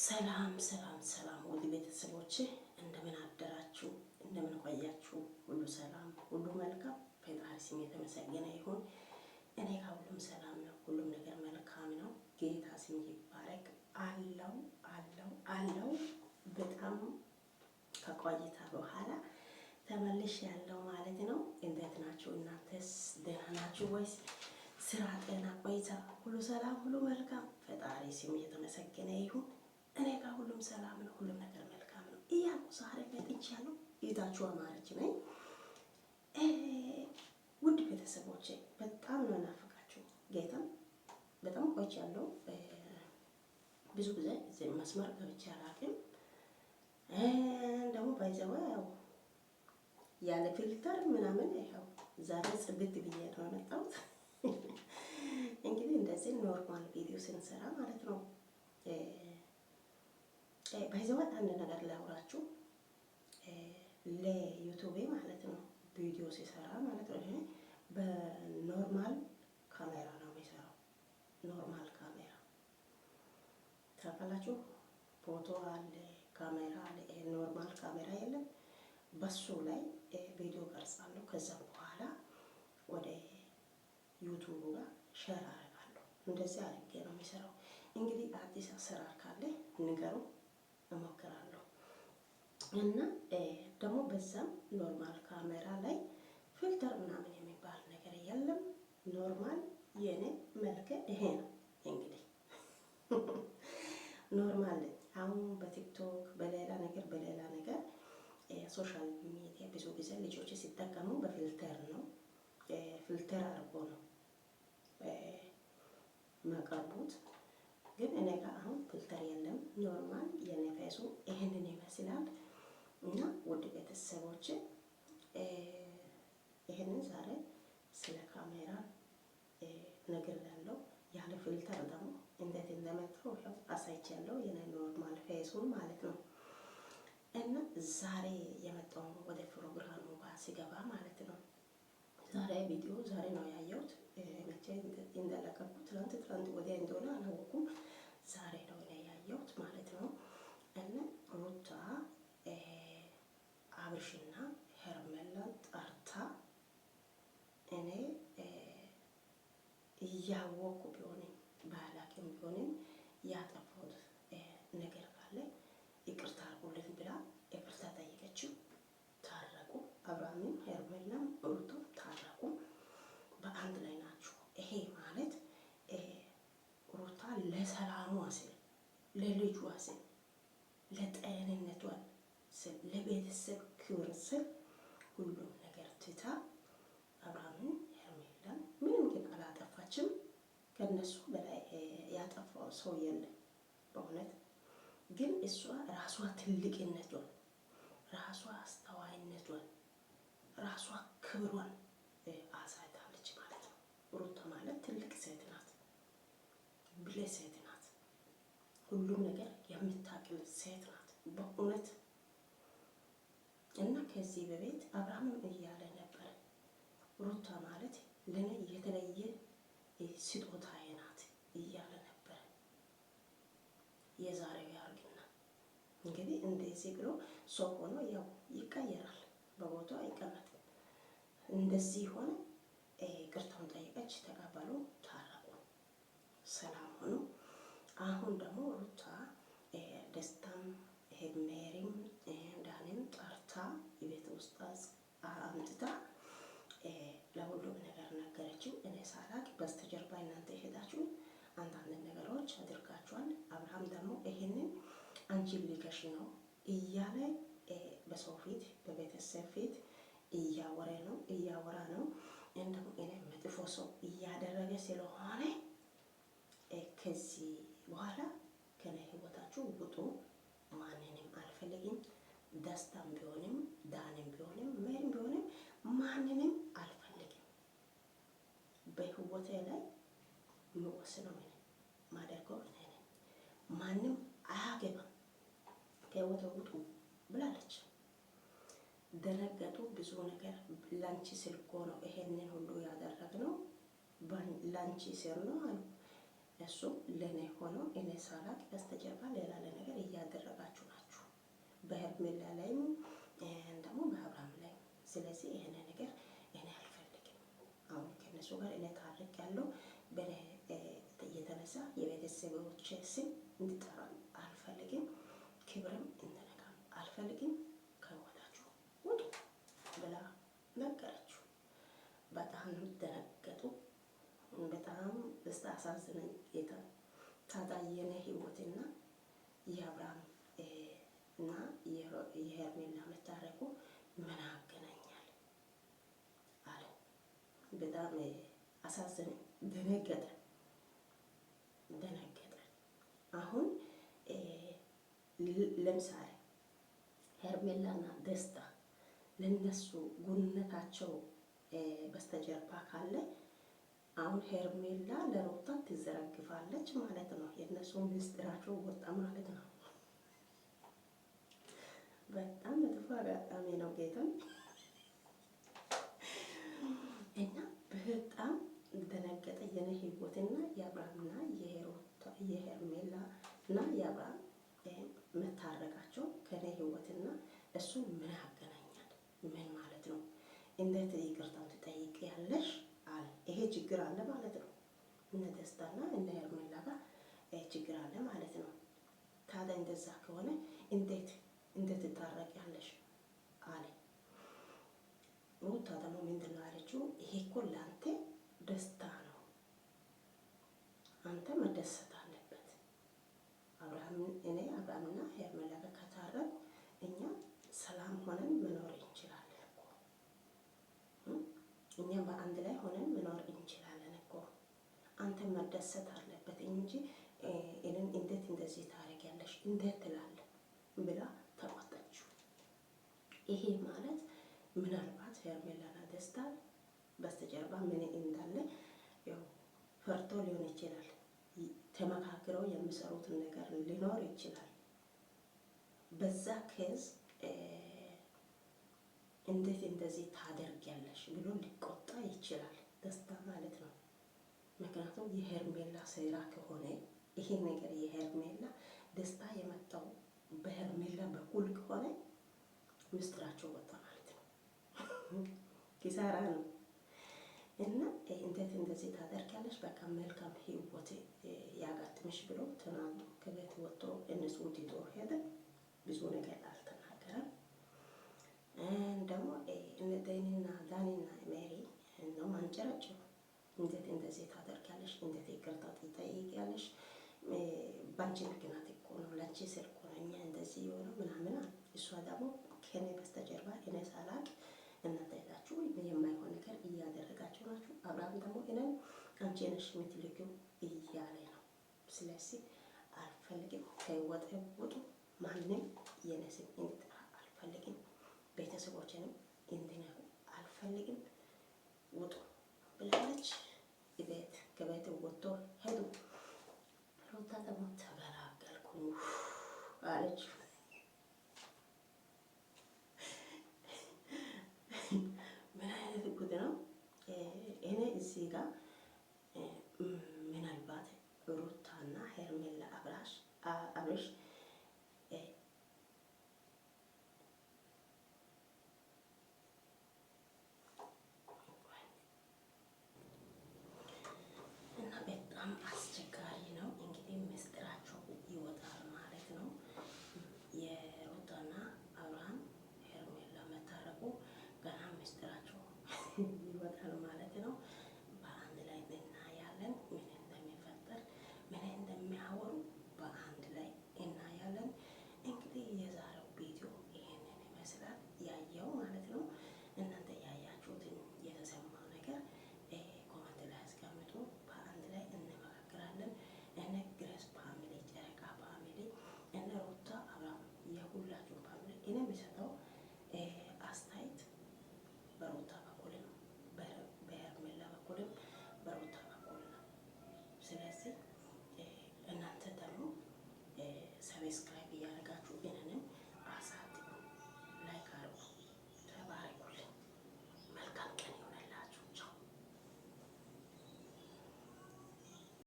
ሰላም ሰላም ሰላም ውድ ቤተሰቦቼ እንደምን አደራችሁ? እንደምን ቆያችሁ? ሁሉ ሰላም፣ ሁሉ መልካም። ፈጣሪ ስም የተመሰገነ ይሁን። እኔ ጋር ሁሉም ሰላም ነው። ሁሉም ነገር መልካም ነው። ጌታ ስም ይባረክ። አለው በጣም ከቆይታ በኋላ ተመልሼ ያለው ማለት ነው። እንዴት ናችሁ? እናንተስ ደህና ናችሁ ወይስ? ስራ፣ ጤና፣ ቆይታ ሁሉ ሰላም፣ ሁሉ መልካም። ፈጣሪ ስም የተመሰገነ ይሁን። እኔ ጋር ሁሉም ሰላም ነው። ሁሉም ነገር መልካም ነው እያልኩ ዛሬ መጥቻለሁ። ይዛችሁ አማረች ነኝ። ውድ ቤተሰቦቼ በጣም ነው ናፍቃችሁ። ጌታም በጣም ቆይቻለሁ። ብዙ ጊዜ እዚህ መስመር ገብቼ አላውቅም። ደግሞ ባይዘው ያው ያለ ፊልተር ምናምን ያው ዛሬ ጽድት ብዬ ነው የመጣሁት። እንግዲህ እንደዚህ ኖርማል ቪዲዮ ስንሰራ ማለት ነው። ባይዘው አንድ ነገር ላውራችሁ። ለዩቲዩብ ማለት ነው ቪዲዮ ሲሰራ ማለት ነው። ይሄ በኖርማል ካሜራ ነው የሚሰራው። ኖርማል ካሜራ ታውቃላችሁ። ፎቶ አለ፣ ካሜራ አለ። ይሄ ኖርማል ካሜራ የለም። በሱ ላይ ቪዲዮ ቀርጻለሁ። ከዛ በኋላ ወደ ዩቲዩብ ጋር ሼር አደርጋለሁ። እንደዚህ አድርጌ ነው የሚሰራው። እንግዲህ አዲስ አሰራር ካለ ንገሩ፣ እሞክራለሁ። እና ደግሞ በዛም ኖርማል ካሜራ ላይ ፊልተር ምናምን የሚባል ነገር የለም። ኖርማል የኔ መልክ ይሄ ነው። እንግዲህ ኖርማል አሁን በቲክቶክ በሌላ ነገር ሶሻል ሚዲያ ብዙ ጊዜ ልጆች ሲጠቀሙ በፊልተር ነው። ፊልተር አድርጎ ነው ማቀርቡት። ግን እኔ ጋር አሁን ፊልተር የለም። ኖርማል የኔ ፌሱ ይሄንን ይመስላል። እና ውድ ቤተሰቦች ይሄንን ዛሬ ስለ ካሜራ ነግሬያለሁ። ያለ ፊልተር ደግሞ እንዴት እንደመጣው ያው አሳይቻለሁ። የኔ ኖርማል ፌሱን ማለት ነው። እና ዛሬ የመጣው ወደ ፕሮግራሙ ጋር ሲገባ ማለት ነው። ዛሬ ቪዲዮ ዛሬ ነው ያየሁት። መቼ እንደለቀኩት ትናንት ወዲያ እንደሆነ አላወኩም። ዛሬ ነው እኔ ያየሁት ማለት ነው። እና ሩታ አብርሽና ሄርሜላን ጠርታ እኔ እያወቅኩ ቢሆንም ባላቅም ቢሆንም ያጠፋሁት ነገር ካለ ይቅርታ አድርጉልኝ ብላ ይቅርታ ጠየቀችው። ታረቁ። አብርሃምም ሄርሜላም ሩታም ታረቁ። በአንድ ላይ ናቸው። ይሄ ማለት ሩታ ለሰላሟ ስል፣ ለልጇ ስል፣ ለጤንነቷ ስል፣ ለቤተሰብ ክብር ስል ሁሉም ነገር ትታ አብርሃምን ሄርሜላን ምንም ግን አላጠፋችም። ከነሱ በላይ ያጠፋው ሰው የለም በእውነት። ግን እሷ ራሷ ትልቅነቷን፣ ራሷ አስተዋይነቷን፣ ራሷ ክብሯን አሳይታለች ማለት ነው። ሩታ ማለት ትልቅ ሴት ናት፣ ብልህ ሴት ናት፣ ሁሉም ነገር የምታቅል ሴት ናት በእውነት። እና ከዚህ በቤት አብርሃምም እያለ ነበረ ሩታ ማለት ለኔ የተለየ ስጦታዬ ናት እያለ ነበረ። የዛሬው ያርግና እንግዲህ እንደዚህ ብሎ ሰው ሆኖ ያው ይቀየራል፣ በቦታው አይቀመጥም። እንደዚህ ሆነ። ይቅርታውን ጠይቀች፣ ተቀበሉ፣ ታረቁ፣ ሰላም ሆኑ። አሁን ደግሞ ሩታ ደስታም ሜሪም ዳንም ጠርታ የቤት ውስጥ አምጥታ ለሁሉም ነገር ነገረችው። እኔ ሳላቅ በስተጀርባ እናንተ ሄዳችሁ አንዳንድ ነገሮች አድርጋችኋል። አብርሃም ደግሞ ይሄንን አንቺን ሊከሽ ነው እያለ በሰው ፊት በቤተሰብ ፊት እያወራ ነው። እንደውም እኔ መጥፎ ሰው እያደረገ ስለሆነ ከዚህ በኋላ ከኔ ህይወታችሁ ውጡ፣ ማንንም አልፈልግም። ደስታም ቢሆንም ዳንም ቢሆንም ሜሪም ቢሆንም ማንንም አልፈልግም። በህይወቴ ላይ የምወስነው እኔ ማደርገው እኔ ነኝ። ማንም አያገባም፣ ከህይወቴ ውጡ ብላለች። ደነገጡ። ብዙ ነገር ላንቺ ስል እኮ ነው ይሄንን ሁሉ ያደረግነው፣ ላንቺ ስል ነው አሉ። እሱ ለእኔ ሆኖ እኔ ሳላቅ በስተጀርባ ሌላ ነገር እያደረጋችሁ ናችሁ፣ በሄርሜላ ላይም ደግሞ በአብርሃም ላይ። ስለዚህ ይሄን ነገር እኔ አልፈልግም። አሁን ከነሱ ጋር እኔ ታርቅ ያለው በእኔ የተነሳ የቤተሰቦቼ ስም እንድጠራ አልፈልግም፣ ክብርም እንድነካ አልፈልግም። ከወታችሁ ውጡ ብላ ነገረችው። በጣም ደነገጡ። በጣም አሳዝነኝ ጌታ። ታዲያ የኔ ህይወትና የአብርሃም እና የሄርሜላ መታረቁ ምን አገናኛል አለ። በጣም አሳዝነኝ። ደነገጠ። አሁን ለምሳሌ ሄርሜላና ደስታ ለነሱ ጉነታቸው በስተጀርባ ካለ አሁን ሄርሜላ ለሩታ ትዘረግፋለች ማለት ነው። የእነሱ ምስጢራቸው ወጣ ማለት ነው። በጣም መጥፎ አጋጣሚ ነው ጌታን እና በጣም ደነገጠ። የኔ ህይወትና የአብርሃምና የሄርሜላ እና የአብርሃም መታረቃቸው ከኔ ህይወትና እሱን ምን ያገናኛል? ምን ማለት ነው? እንዴት ይቅርታው ትጠይቂያለሽ አለ። ይሄ ችግር አለ ማለት ነው። እነ ደስታና እነ ሄርሜላ ጋር ችግር አለ ማለት ነው። ታዲያ እንደዛ ከሆነ እንዴት ትታረቂያለሽ አለ። ሩታ ደግሞ ምንድን ነው ያለችው? ይሄ እኮ ለአንተ ደስታ ነው፣ አንተ መደሰት አለበት። አብርሃምና ሄርሜላ ጋር ከታረቁ እኛ ሰላም ሆነን መኖር እንችላለን እኮ እኛ በአንድ ላይ ሆነን መኖር እንችላለን እኮ። አንተ መደሰት አለበት እንጂ እኔን እንዴት እንደዚህ ታደርጊያለሽ እንዴት ትላለህ ብላ ተቆጣችው። ይሄ ማለት ምናልባት ሄርሜላና ደስታ በስተጀርባ ምን እንዳለ ያው ፈርቶ ሊሆን ይችላል። ተመካክረው የሚሰሩትን ነገር ሊኖር ይችላል። በዛ ኬዝ እንዴት እንደዚህ ታደርጊያለሽ ብሎ ሊቆጣ ይችላል ደስታ ማለት ነው። ምክንያቱም የሄርሜላ ሴራ ከሆነ ይሄ ነገር የሄርሜላ ደስታ የመጣው በሄርሜላ በኩል ከሆነ ምስጢራቸው ወጣ ማለት ነው። ኪሳራ ነው። እና እንዴት እንደዚህ ታደርጊያለሽ? በቃ መልካም ህይወት ያጋጥምሽ ብሎ ተናግሮ ከቤት ወጥቶ እነሱን ትቶ ሄደ። ብዙ ነገር አልተናገረም። ደግሞ እነ ዳኒና ሜሪ ነው ማንጨረጭ። እንዴት እንደዚህ ታደርጊያለሽ? እንዴት ይቅርታ ትጠይቂያለሽ? ባንቺ ምክንያት እኮ ነው፣ ለአንቺ ስል እኮ ነው እኛ እንደዚህ የሆነው ምናምን። እሷ ደግሞ ከኔ በስተጀርባ እኔ ሳላቅ እናንተ ሄዳችሁ የማይሆን ነገር እያደረጋችሁ ናችሁ። አብርሃም ደግሞ እኔን አንቺ ነሽ የምትልኪው እያለ ነው። ስለዚህ አልፈልግም፣ ከህይወቴ ውጡ። ማንም የኔ ስም እንዲጠራ አልፈልግም። ቤተሰቦችንም እንዲነኩ አልፈልግም። ውጡ ብላለች። ከቤት ወጥቶ ሄዱ። ሩታ ደግሞ ተገላገልኩ አለች። ምን አይነት ጉድ ነው? እኔ እዚህ ጋር ምናልባት ሩታና ሄርሜላ አብርሽ